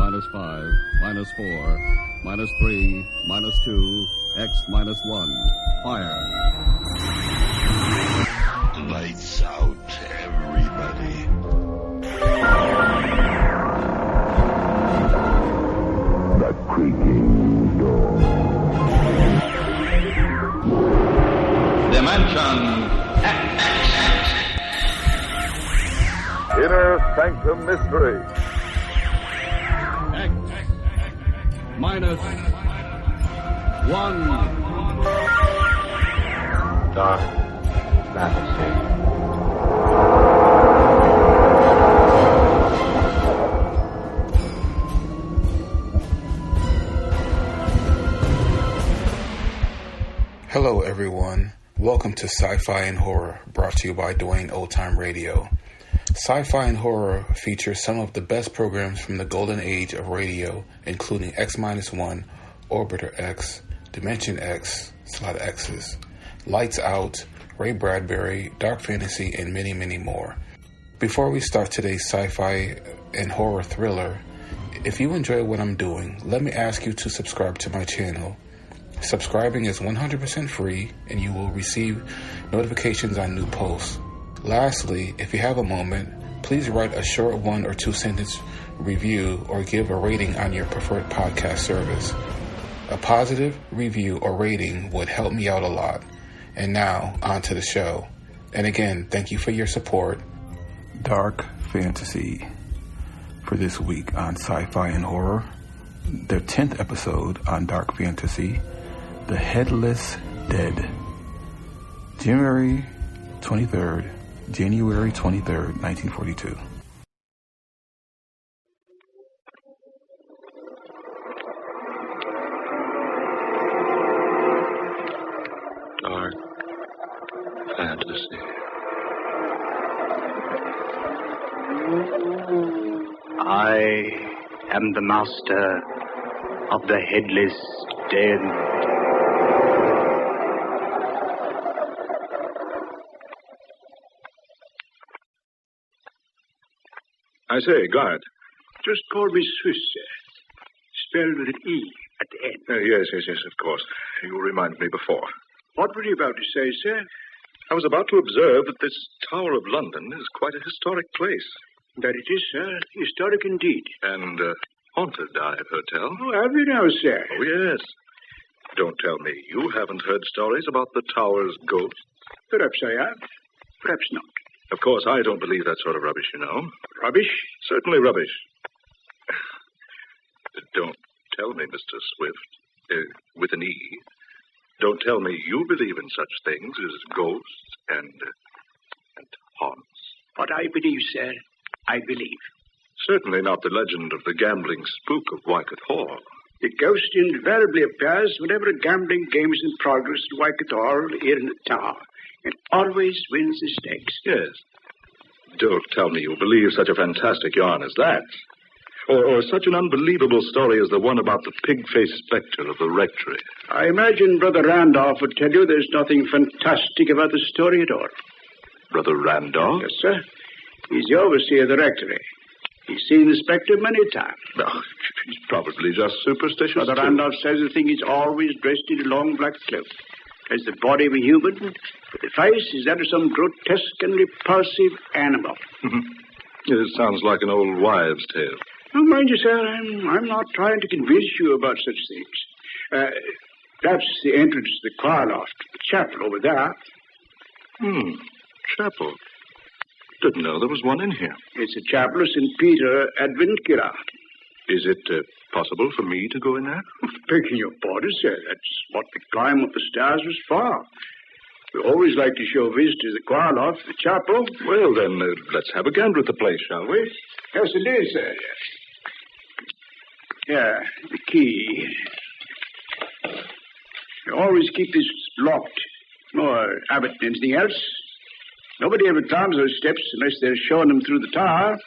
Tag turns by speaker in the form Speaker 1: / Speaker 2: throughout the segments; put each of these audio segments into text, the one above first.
Speaker 1: minus 5, minus 4, minus 3, minus 2, X minus 1. Fire.
Speaker 2: Lights out, everybody. The creaking door.
Speaker 3: Dimension X.
Speaker 4: Inner Sanctum Mystery.
Speaker 1: X minus 1.
Speaker 5: Dark fantasy.
Speaker 6: Hello everyone, welcome to Sci-Fi and Horror, brought to you by Dwayne Old Time Radio. Sci-Fi and Horror features some of the best programs from the golden age of radio, including X-1, Orbiter X, Dimension X, it's a lot of X's, Lights Out, Ray Bradbury, Dark Fantasy, and many, many more. Before we start today's sci-fi and horror thriller, if you enjoy what I'm doing, let me ask you to subscribe to my channel. Subscribing is 100% free, and you will receive notifications on new posts. Lastly, if you have a moment, please write a short 1 or 2 sentence review or give a rating on your preferred podcast service. A positive review or rating would help me out a lot. And now, on to the show. And again, thank you for your support. Dark Fantasy for this week on Sci-Fi and Horror. The 10th episode on Dark Fantasy, The Headless Dead. January 23rd, 1942.
Speaker 5: Dark fantasy.
Speaker 7: I am the master of the Headless Dead.
Speaker 4: I say, guard.
Speaker 7: Just call me Swifte, spelled with an E at the end.
Speaker 4: Yes, of course. You reminded me before.
Speaker 7: What were you about to say, sir?
Speaker 4: I was about to observe that this Tower of London is quite a historic place.
Speaker 7: That it is, sir. Historic indeed.
Speaker 4: And haunted, I've heard tell.
Speaker 7: Oh, have you now, sir?
Speaker 4: Oh, yes. Don't tell me you haven't heard stories about the Tower's ghosts.
Speaker 7: Perhaps I have. Perhaps not.
Speaker 4: Of course, I don't believe that sort of rubbish, you know.
Speaker 7: Rubbish?
Speaker 4: Certainly rubbish. Don't tell me, Mr. Swift, with an E, don't tell me you believe in such things as ghosts and haunts.
Speaker 7: What I believe, sir, I believe.
Speaker 4: Certainly not the legend of the gambling spook of Wycatt Hall.
Speaker 7: The ghost invariably appears whenever a gambling game is in progress at Wycatt Hall here in the tower, and always wins the stakes.
Speaker 4: Yes. Don't tell me you believe such a fantastic yarn as that. Or such an unbelievable story as the one about the pig-faced spectre of the rectory.
Speaker 7: I imagine Brother Randolph would tell you there's nothing fantastic about the story at all.
Speaker 4: Brother Randolph?
Speaker 7: Yes, sir. He's the overseer of the rectory. He's seen the spectre many times.
Speaker 4: Oh, he's probably just superstitious.
Speaker 7: Brother Randolph says the thing is always dressed in a long black cloak. Has the body of a human, but the face is that of some grotesque and repulsive animal.
Speaker 4: It sounds like an old wives' tale.
Speaker 7: Oh, mind you, sir, I'm not trying to convince you about such things. That's the entrance to the choir loft, the chapel over there.
Speaker 4: Chapel. Didn't know there was one in here.
Speaker 7: It's the chapel of St. Peter Adventira.
Speaker 4: Is it possible for me to go in there?
Speaker 7: Begging your pardon, sir, that's what the climb up the stairs was for. We always like to show visitors the choir loft, the chapel.
Speaker 4: Well, then, let's have a gander at the place, shall we?
Speaker 7: Yes, it is, sir. Yeah, the key. We always keep this locked. More habit than anything else. Nobody ever climbs those steps unless they're showing them through the tower.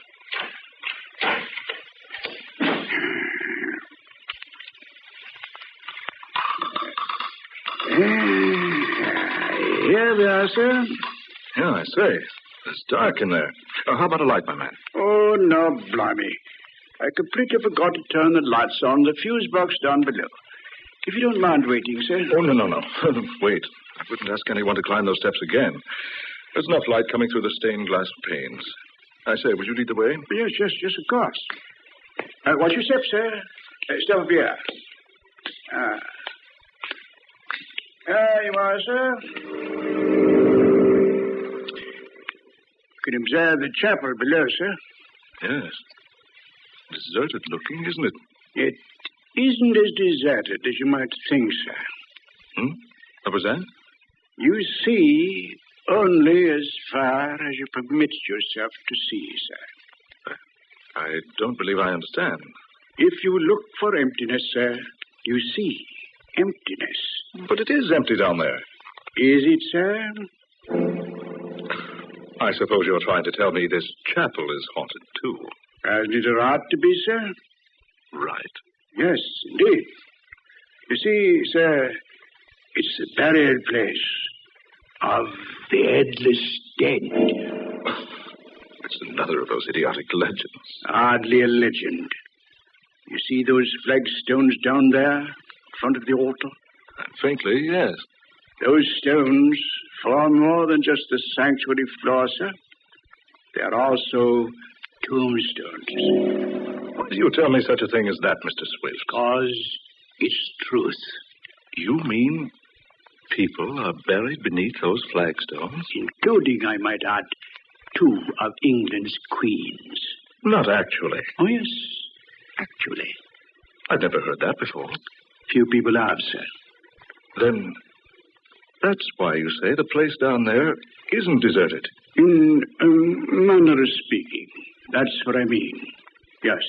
Speaker 7: Here we are, sir.
Speaker 4: Yeah, I say. It's dark in there. How about a light, my man?
Speaker 7: Oh, no, blimey. I completely forgot to turn the lights on the fuse box down below. If you don't mind waiting, sir.
Speaker 4: Oh, no. Wait. I wouldn't ask anyone to climb those steps again. There's enough light coming through the stained glass panes. I say, would you lead the way?
Speaker 7: Yes, of course. Watch your step, sir. Step up here. There you are, sir. You can observe the chapel below, sir.
Speaker 4: Yes. Deserted looking, isn't it?
Speaker 7: It isn't as deserted as you might think, sir.
Speaker 4: What was that?
Speaker 7: You see only as far as you permit yourself to see, sir.
Speaker 4: I don't believe I understand.
Speaker 7: If you look for emptiness, sir, you see emptiness.
Speaker 4: But it is empty down there.
Speaker 7: Is it, sir?
Speaker 4: I suppose you're trying to tell me this chapel is haunted, too.
Speaker 7: Hasn't it a right to be, sir?
Speaker 4: Right.
Speaker 7: Yes, indeed. You see, sir, it's the burial place of the Headless Dead.
Speaker 4: It's another of those idiotic legends.
Speaker 7: Hardly a legend. You see those flagstones down there in front of the altar?
Speaker 4: Faintly, yes.
Speaker 7: Those stones form more than just the sanctuary floor, sir. They are also tombstones.
Speaker 4: Why do you tell me such a thing as that, Mr. Swift?
Speaker 7: Because it's truth.
Speaker 4: You mean people are buried beneath those flagstones?
Speaker 7: Including, I might add, 2 of England's queens.
Speaker 4: Not actually.
Speaker 7: Oh, yes, actually.
Speaker 4: I've never heard that before.
Speaker 7: Few people have, sir.
Speaker 4: Then that's why you say the place down there isn't deserted.
Speaker 7: In a manner of speaking, that's what I mean. Yes.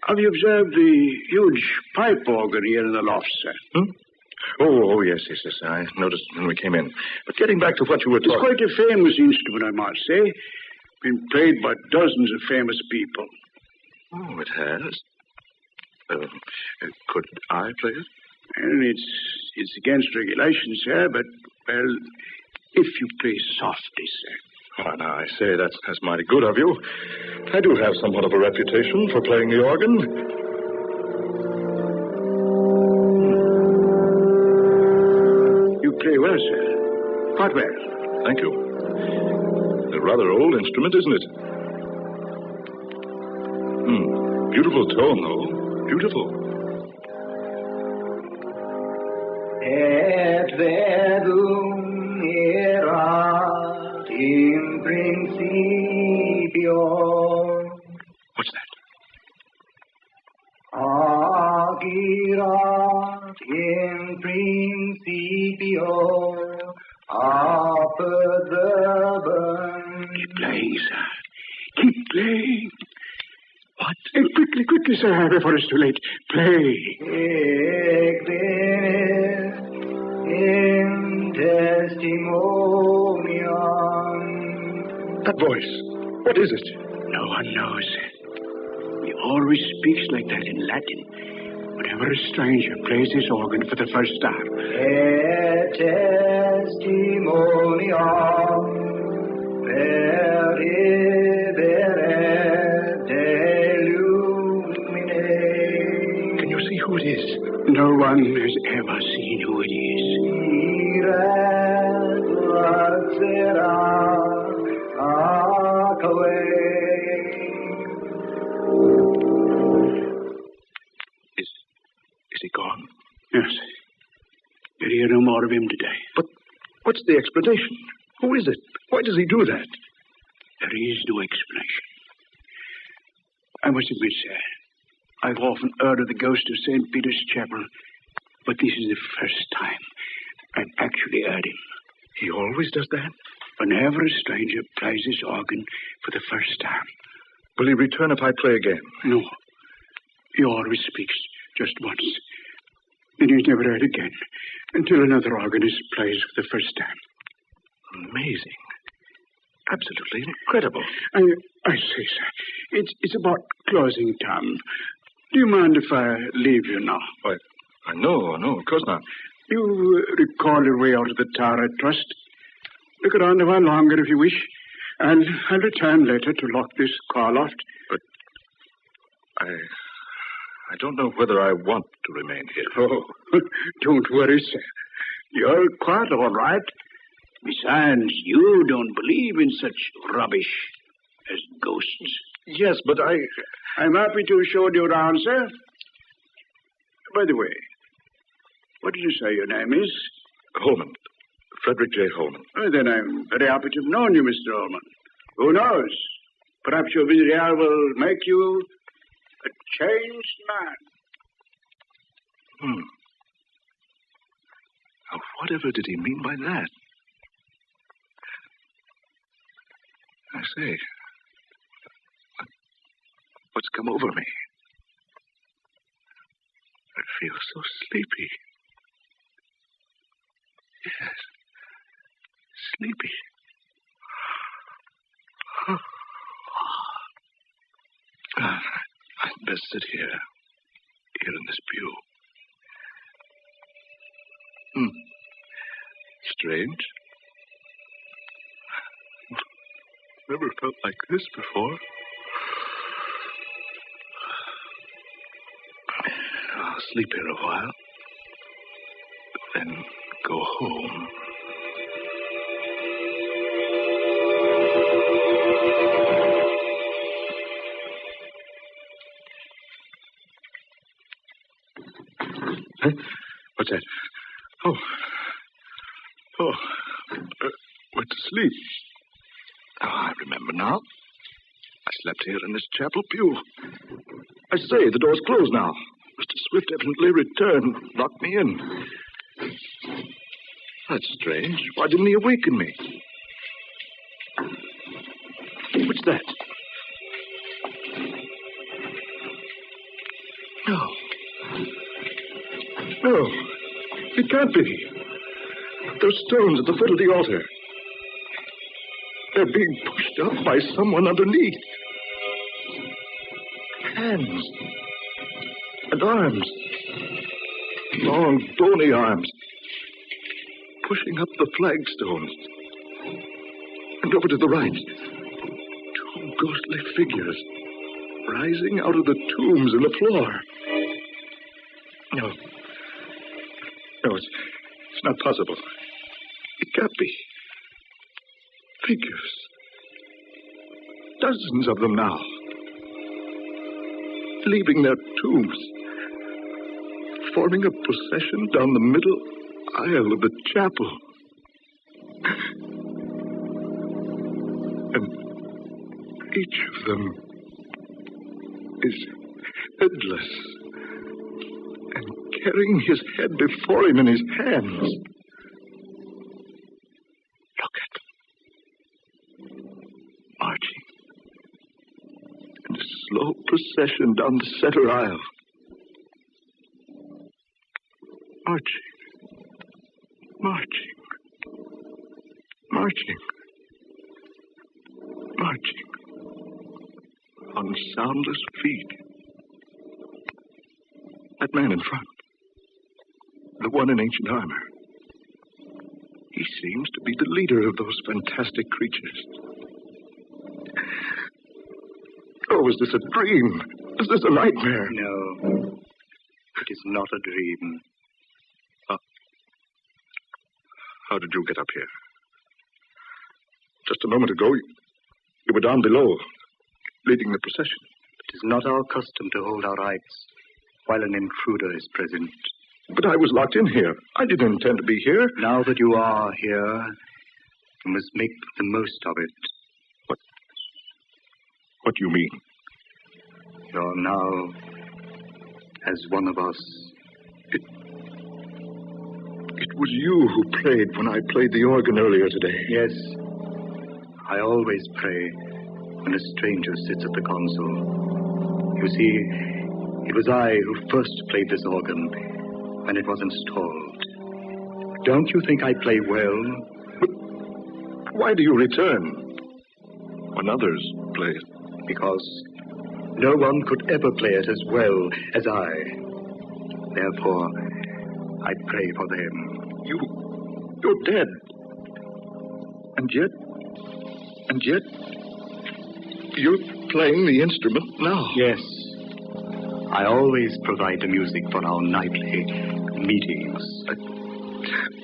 Speaker 7: Have you observed the huge pipe organ here in the loft, sir?
Speaker 4: Oh, yes. I noticed when we came in. But getting back to what you were talking...
Speaker 7: It's quite a famous instrument, I must say. Been played by dozens of famous people.
Speaker 4: Oh, it has? Could I play it?
Speaker 7: And it's against regulations, sir, but, well, if you play softly, sir.
Speaker 4: Oh, now, I say, that's mighty good of you. I do have somewhat of a reputation for playing the organ.
Speaker 7: You play well, sir. Quite well.
Speaker 4: Thank you. A rather old instrument, isn't it? Beautiful tone, though. Beautiful.
Speaker 3: Et verum erat in principio.
Speaker 4: What's that?
Speaker 3: Agirat in principio apud verbum.
Speaker 7: Keep playing, sir. Keep playing. What? Quickly, sir, before it's too late. Play.
Speaker 3: In testimonium.
Speaker 4: That voice. What is it?
Speaker 7: No one knows. He always speaks like that in Latin. Whenever a stranger plays this organ for the first time.
Speaker 3: Et testimonium peribere delumine.
Speaker 7: Can you see who it is? No one has ever seen who it is.
Speaker 4: Is he gone?
Speaker 7: Yes. You'll hear no more of him today.
Speaker 4: But what's the explanation? Who is it? Why does he do that?
Speaker 7: There is no explanation. I must admit, sir, I've often heard of the ghost of St. Peter's Chapel, but this is the first time I've actually heard him.
Speaker 4: He always does that?
Speaker 7: Whenever a stranger plays this organ for the first time.
Speaker 4: Will he return if I play again?
Speaker 7: No. He always speaks just once. Then he's never heard again until another organist plays for the first time.
Speaker 4: Amazing. Absolutely incredible.
Speaker 7: I say, sir, it's about closing time. Do you mind if I leave you now?
Speaker 4: Why, no, of course not.
Speaker 7: You recall your way out of the tower, I trust. Look around a while longer if you wish, and I'll return later to lock this car loft.
Speaker 4: I don't know whether I want to remain here.
Speaker 7: Oh, don't worry, sir. You're quite all right. Besides, you don't believe in such rubbish as ghosts.
Speaker 4: Yes, but
Speaker 7: I'm happy to show you around, sir. By the way, what did you say your name is?
Speaker 4: Holman. Frederick J. Holman.
Speaker 7: Oh, then I'm very happy to have known you, Mr. Holman. Who knows? Perhaps your visit here will make you a changed man.
Speaker 4: Now, whatever did he mean by that? I say, what's come over me? I feel so sleepy. Yes, sleepy. I'd best sit here in this pew. Strange. Never felt like this before. I'll sleep here a while, then go home. Huh? What's that? Went to sleep. Oh, I remember now. I slept here in this chapel pew. I say, the door's closed now. Mr. Swifte evidently returned, locked me in. That's strange. Why didn't he awaken me? What's that? No, it can't be. Those stones at the foot of the altar. They're being pushed up by someone underneath. Hands and arms. Long, bony arms. Pushing up the flagstones. And over to the right. Two ghostly figures rising out of the tombs in the floor. No, it's not possible. It can't be. Figures. Dozens of them now. Leaving their tombs. Forming a procession down the middle aisle of the chapel. And each of them is headless. Carrying his head before him in his hands. Look at them. Marching. In a slow procession down the center aisle. Marching. Marching. Marching. Marching. On soundless feet. That man in front. The one in ancient armor. He seems to be the leader of those fantastic creatures. Oh, is this a dream? Is this a nightmare?
Speaker 3: No, it is not a dream.
Speaker 4: How did you get up here? Just a moment ago, you were down below, leading the procession.
Speaker 3: It is not our custom to hold our rights while an intruder is present.
Speaker 4: But I was locked in here. I didn't intend to be here.
Speaker 3: Now that you are here, you must make the most of it.
Speaker 4: What do you mean?
Speaker 3: You're now as one of us.
Speaker 4: It was you who prayed when I played the organ earlier today.
Speaker 3: Yes, I always pray when a stranger sits at the console. You see, it was I who first played this organ when it was installed. Don't you think I play well?
Speaker 4: But why do you return when others play it?
Speaker 3: Because no one could ever play it as well as I. Therefore, I pray for them.
Speaker 4: You're dead. And yet, you're playing the instrument now.
Speaker 3: Yes, I always provide the music for our nightly meetings.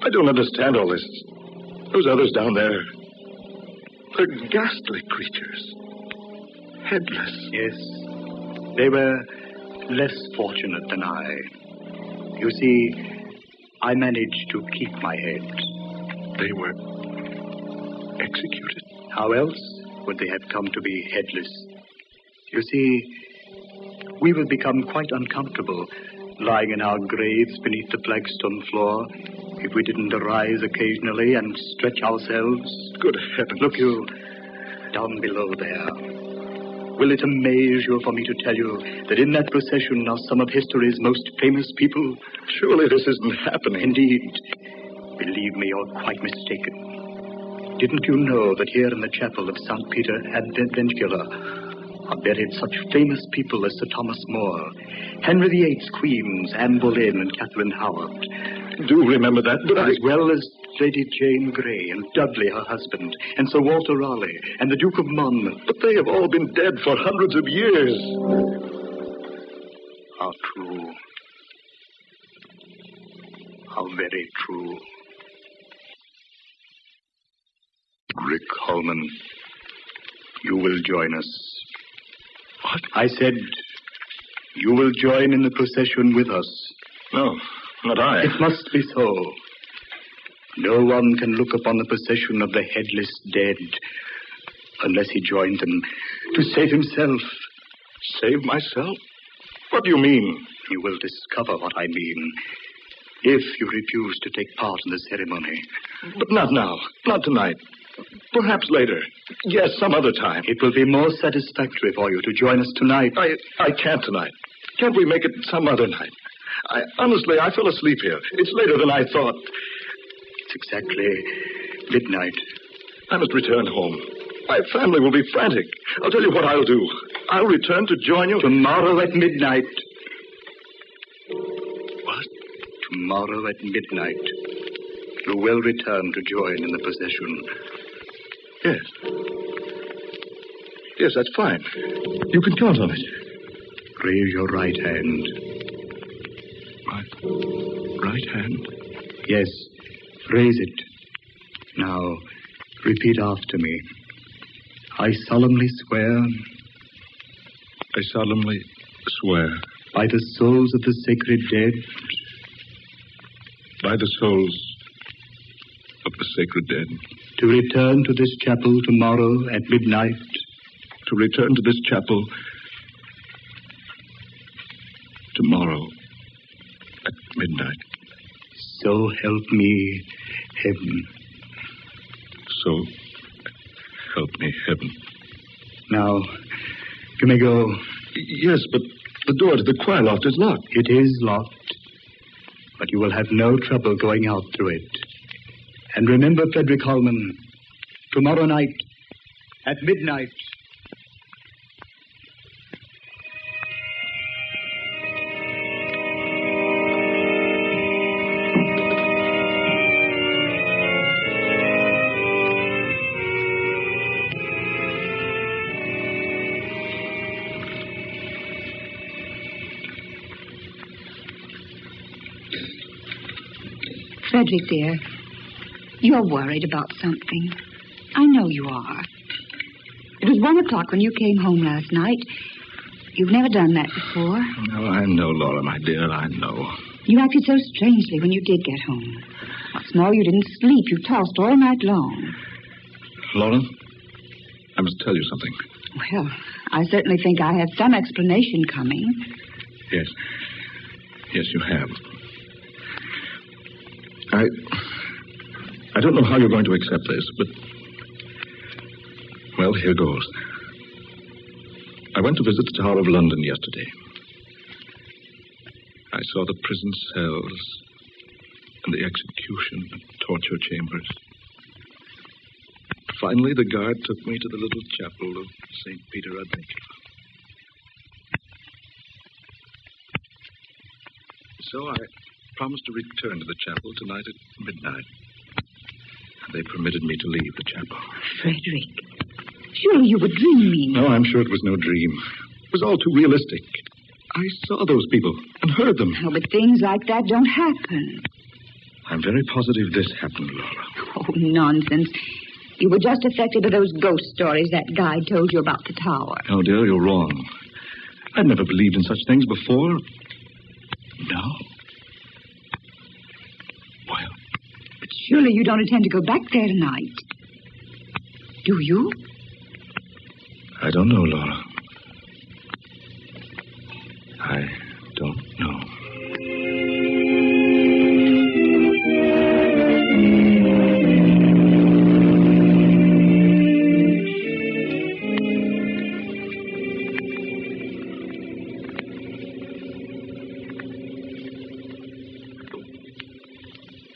Speaker 4: I don't understand all this. Those others down there, they're ghastly creatures. Headless.
Speaker 3: Yes, they were less fortunate than I. You see, I managed to keep my head.
Speaker 4: They were executed.
Speaker 3: How else would they have come to be headless? You see, we will become quite uncomfortable lying in our graves beneath the flagstone floor if we didn't arise occasionally and stretch ourselves.
Speaker 4: Good heavens.
Speaker 3: Look, you, down below there. Will it amaze you for me to tell you that in that procession are some of history's most famous people?
Speaker 4: Surely this isn't happening.
Speaker 3: Indeed. Believe me, you're quite mistaken. Didn't you know that here in the chapel of St. Peter Adventula are buried such famous people as Sir Thomas More, Henry VIII's queens, Anne Boleyn and Catherine Howard?
Speaker 4: Do remember that, but
Speaker 3: as well as Lady Jane Grey and Dudley, her husband, and Sir Walter Raleigh and the Duke of Monmouth.
Speaker 4: But they have all been dead for hundreds of years.
Speaker 3: How true. How very true. Rick Holman, you will join us.
Speaker 4: What?
Speaker 3: I said, you will join in the procession with us.
Speaker 4: No, not I.
Speaker 3: It must be so. No one can look upon the procession of the headless dead unless he joined them to save himself.
Speaker 4: Save myself? What do you mean?
Speaker 3: You will discover what I mean if you refuse to take part in the ceremony.
Speaker 4: But not now. Not tonight. Perhaps later. Yes, some other time.
Speaker 3: It will be more satisfactory for you to join us tonight.
Speaker 4: I can't tonight. Can't we make it some other night? Honestly, I fell asleep here. It's later than I thought.
Speaker 3: It's exactly midnight.
Speaker 4: I must return home. My family will be frantic. I'll tell you what I'll do. I'll return to join you
Speaker 3: tomorrow at midnight.
Speaker 4: What?
Speaker 3: Tomorrow at midnight. You will return to join in the procession.
Speaker 4: Yes. Yes, that's fine. You can count on it.
Speaker 3: Raise your right hand.
Speaker 4: My right hand?
Speaker 3: Yes, raise it. Now, repeat after me. I solemnly swear.
Speaker 4: I solemnly swear.
Speaker 3: By the souls of the sacred dead.
Speaker 4: By the souls of the sacred dead.
Speaker 3: To return to this chapel tomorrow at midnight.
Speaker 4: To return to this chapel tomorrow at midnight.
Speaker 3: So help me, heaven.
Speaker 4: So help me, heaven.
Speaker 3: Now, you may go.
Speaker 4: Yes, but the door to the choir loft is locked.
Speaker 3: It is locked, but you will have no trouble going out through it. And remember, Frederick Holman, tomorrow night at midnight.
Speaker 8: Frederick, dear, you're worried about something. I know you are. It was 1 o'clock when you came home last night. You've never done that before.
Speaker 4: No, I know, Laura, my dear, I know.
Speaker 8: You acted so strangely when you did get home. What's more, you didn't sleep. You tossed all night long.
Speaker 4: Laura, I must tell you something.
Speaker 8: Well, I certainly think I have some explanation coming.
Speaker 4: Yes. Yes, you have. I don't know how you're going to accept this, but... Well, here goes. I went to visit the Tower of London yesterday. I saw the prison cells and the execution and torture chambers. Finally, the guard took me to the little chapel of St. Peter Adventula. So I promised to return to the chapel tonight at midnight. They permitted me to leave the chapel.
Speaker 8: Frederick, surely you were dreaming.
Speaker 4: No, I'm sure it was no dream. It was all too realistic. I saw those people and heard them.
Speaker 8: Oh, but things like that don't happen.
Speaker 4: I'm very positive this happened, Laura.
Speaker 8: Oh, nonsense. You were just affected by those ghost stories that guide told you about the tower.
Speaker 4: Oh, dear, you're wrong. I'd never believed in such things before. No. Well.
Speaker 8: But surely you don't intend to go back there tonight. Do you?
Speaker 4: I don't know, Laura. I don't know.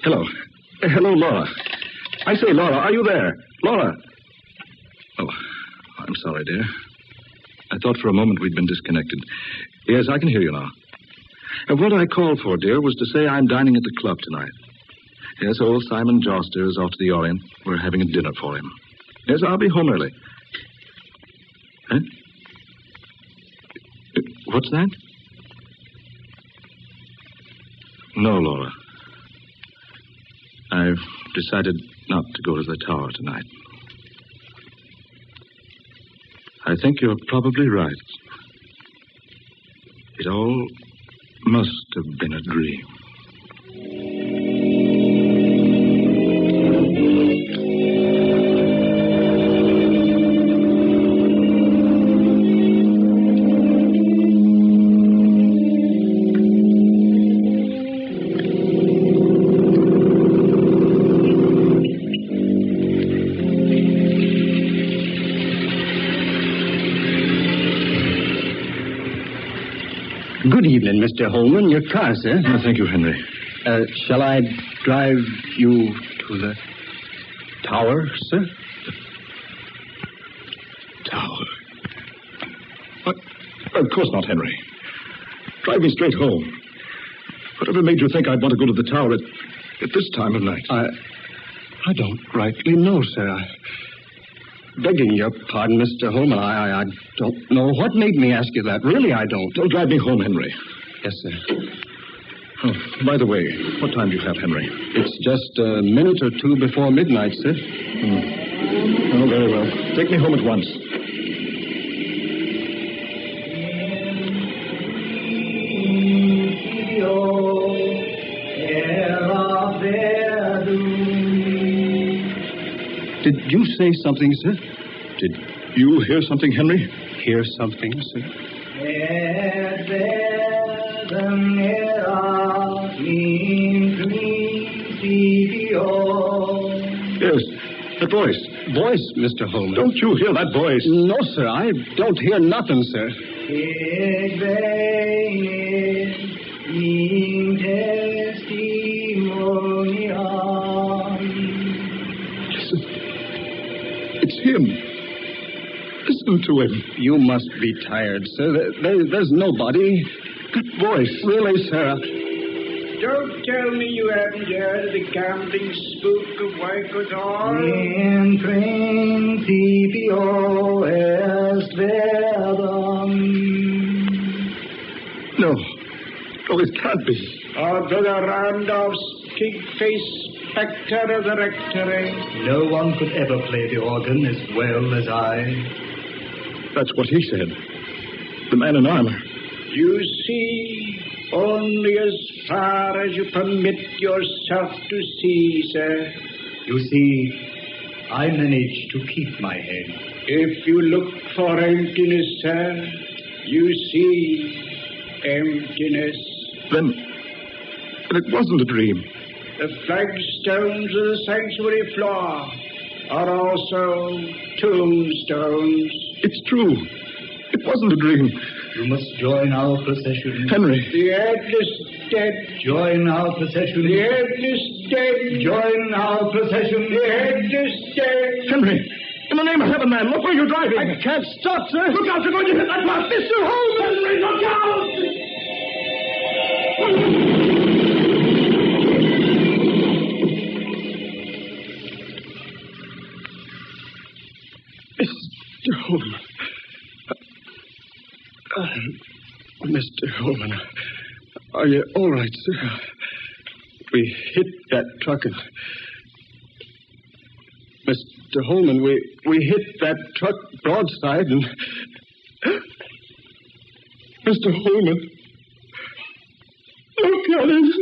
Speaker 4: Hello. Hello, Laura. I say, Laura, are you there? Laura! Oh, I'm sorry, dear. I thought for a moment we'd been disconnected. Yes, I can hear you now. And what I called for, dear, was to say I'm dining at the club tonight. Yes, old Simon Joster is off to the Orient. We're having a dinner for him. Yes, I'll be home early. Huh? What's that? No, Laura. I've decided not to go to the tower tonight. I think you're probably right. It all must have been a dream.
Speaker 9: Good evening, Mr. Holman. Your car, sir.
Speaker 4: Oh, thank you, Henry.
Speaker 9: Shall I drive you to the tower, sir?
Speaker 4: Tower? Of course not, Henry. Drive me straight home. Whatever made you think I'd want to go to the tower at this time of night?
Speaker 9: I don't rightly know, sir. Begging your pardon, Mr. Holman, I don't know what made me ask you that. Really, I don't.
Speaker 4: Don't drive me home, Henry.
Speaker 9: Yes, sir.
Speaker 4: Oh, by the way, what time do you have, Henry?
Speaker 9: It's just a minute or two before midnight, sir.
Speaker 4: Oh, very well. Take me home at once.
Speaker 9: Did you say something, sir?
Speaker 4: Did you hear something, Henry?
Speaker 9: Hear something, sir?
Speaker 4: Yes, that voice.
Speaker 9: Voice, Mr. Holman.
Speaker 4: Don't you hear that voice?
Speaker 9: No, sir, I don't hear nothing, sir.
Speaker 4: It's him. Listen to him.
Speaker 9: You must be tired, sir. There's nobody.
Speaker 4: That voice.
Speaker 9: Really, sir.
Speaker 7: Don't tell me you haven't heard of the gambling spook of Wycatt Hall.
Speaker 3: In principio est verdam.
Speaker 4: No. Oh, it can't be.
Speaker 7: Or Brother Randolph's pig-faced spectre of the rectory.
Speaker 3: No one could ever play the organ as well as I.
Speaker 4: That's what he said. The man in armor.
Speaker 7: You see, only as far as you permit yourself to see, sir.
Speaker 3: You see, I managed to keep my head.
Speaker 7: If you look for emptiness, sir, you see emptiness.
Speaker 4: Then it wasn't a dream.
Speaker 7: The flagstones of the sanctuary floor are also tombstones.
Speaker 4: It's true. It wasn't a dream.
Speaker 3: You must join our procession.
Speaker 4: Henry.
Speaker 7: The headless dead.
Speaker 3: Join our procession.
Speaker 7: The headless dead.
Speaker 3: Join our procession.
Speaker 7: The headless dead.
Speaker 4: Henry, in the name of heaven, man, look where you're driving.
Speaker 9: I can't stop, sir.
Speaker 4: Look out, you're going to hit that bus. Mr. Holmes! Henry, look out! Mr. Holmes.
Speaker 9: Mr. Holman, are you all right, sir? We hit that truck and... Mr. Holman, we hit that truck broadside and... Mr. Holman, look at him.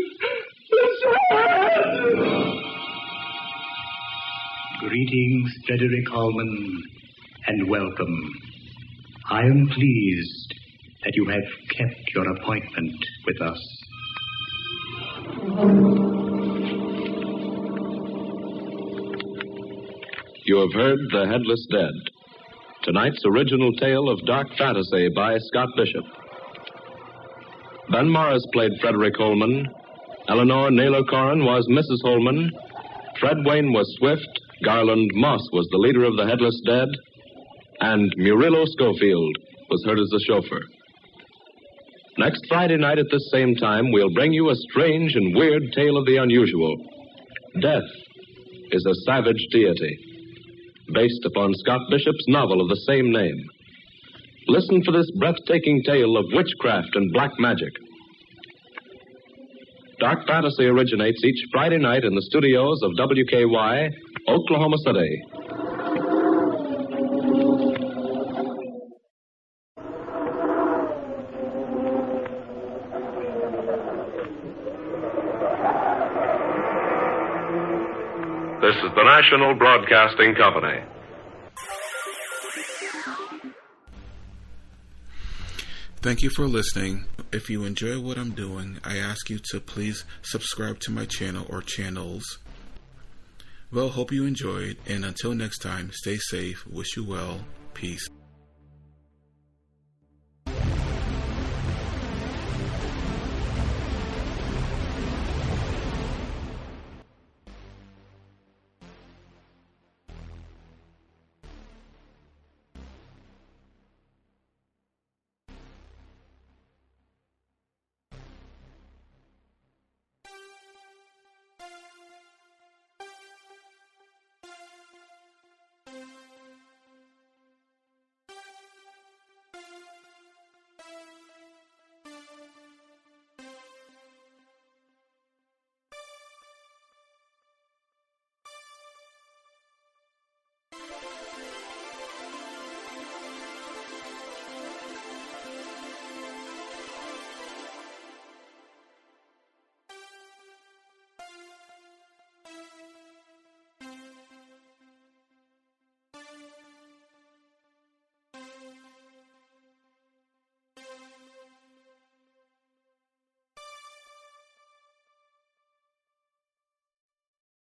Speaker 3: Greetings, Frederick Holman, and welcome. I am pleased that you have kept your appointment with us.
Speaker 10: You have heard The Headless Dead, tonight's original tale of dark fantasy by Scott Bishop. Ben Morris played Frederick Holman. Eleanor Naylor Corin was Mrs. Holman. Fred Wayne was Swifte. Garland Moss was the leader of the Headless Dead. And Murillo Scofield was heard as the chauffeur. Next Friday night at this same time, we'll bring you a strange and weird tale of the unusual. Death is a savage deity, based upon Scott Bishop's novel of the same name. Listen for this breathtaking tale of witchcraft and black magic. Dark Fantasy originates each Friday night in the studios of WKY, Oklahoma City. This is the National Broadcasting Company.
Speaker 6: Thank you for listening. If you enjoy what I'm doing, I ask you to please subscribe to my channel or channels. Well, hope you enjoyed, and until next time, stay safe, wish you well, peace.